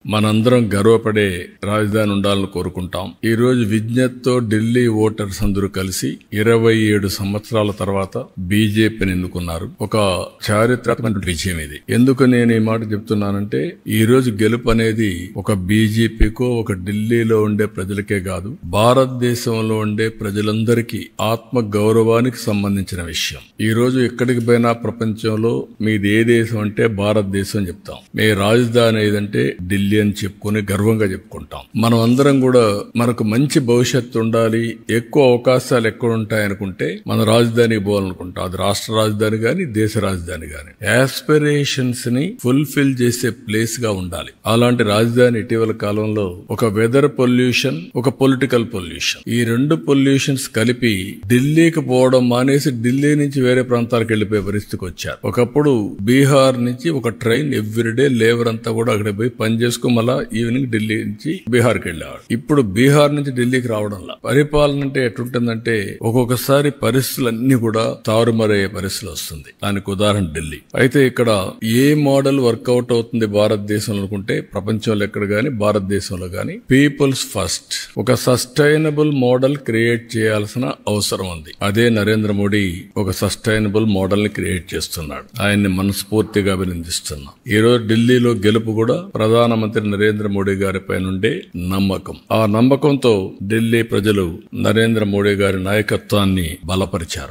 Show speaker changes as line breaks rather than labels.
మనందరం గర్వపడే రాజధాని ఉండాలని కోరుకుంటాం. ఈ రోజు విజ్ఞతతో ఢిల్లీ ఓటర్స్ అందరూ కలిసి 27 సంవత్సరాల తర్వాత బీజేపీని ఎన్నుకున్నారు. ఒక చారిత్రాత్మక విజయం ఇది. ఎందుకు నేను ఈ మాట చెప్తున్నానంటే, ఈ రోజు గెలుపు అనేది ఒక బీజేపీకో ఒక ఢిల్లీలో ఉండే ప్రజలకే కాదు, భారతదేశంలో ఉండే ప్రజలందరికీ ఆత్మ గౌరవానికి సంబంధించిన విషయం. ఈ రోజు ఎక్కడికి పోయినా ప్రపంచంలో మీది ఏ దేశం అంటే భారతదేశం చెప్తాం. మీ రాజధాని ఏదంటే ఢిల్లీ అని చెప్పుకుని గర్వంగా చెప్పుకుంటాం. మనం అందరం కూడా మనకు మంచి భవిష్యత్తు ఉండాలి, ఎక్కువ అవకాశాలు ఎక్కడ ఉంటాయనుకుంటే మన రాజధానికి పోవాలనుకుంటాం. అది రాష్ట్ర రాజధాని గాని దేశ రాజధాని గాని యాస్పిరేషన్స్ ని ఫుల్ఫిల్ చేసే ప్లేస్ గా ఉండాలి. అలాంటి రాజధాని ఇటీవల కాలంలో ఒక వెదర్ పొల్యూషన్, ఒక పొలిటికల్ పొల్యూషన్, ఈ రెండు పొల్యూషన్స్ కలిపి ఢిల్లీకి పోవడం మానేసి ఢిల్లీ నుంచి వేరే ప్రాంతాలకు వెళ్లిపోయే పరిస్థితికి వచ్చారు. ఒకప్పుడు బీహార్ నుంచి ఒక ట్రైన్ ఎవ్రీడే లేబర్ అంతా కూడా అక్కడ పోయి పనిచేసుకుని మళ్ళా ఈవినింగ్ ఢిల్లీ నుంచి బీహార్కి వెళ్ళేవాడు. ఇప్పుడు బీహార్ నుంచి ఢిల్లీకి రావడంలా పరిపాలన అంటే ఎట్లుంటుందంటే ఒక్కొక్కసారి పరిస్థితులన్నీ కూడా తారుమారయ్యే పరిస్థితులు వస్తుంది. దానికి ఉదాహరణ ఢిల్లీ. అయితే ఇక్కడ ఏ మోడల్ వర్కౌట్ అవుతుంది భారతదేశంలో అనుకుంటే, ప్రపంచంలో ఎక్కడ గానీ భారతదేశంలో గానీ పీపుల్స్ ఫస్ట్, ఒక సస్టైనబుల్ మోడల్ క్రియేట్ చేయాల్సిన అవసరం ఉంది. అదే నరేంద్ర మోడీ ఒక సస్టైనబుల్ మోడల్ ని క్రియేట్ చేస్తున్నాడు. ఆయన్ని మనస్ఫూర్తిగా అభినందిస్తున్నాం. ఈ రోజు ఢిల్లీలో గెలుపు కూడా ప్రధానమంత్రి నరేంద్ర మోడీ గారిపై నుండే నమ్మకం. ఆ నమ్మకంతో ఢిల్లీ ప్రజలు నరేంద్ర మోడీ గారి నాయకత్వాన్ని బలపరిచారు.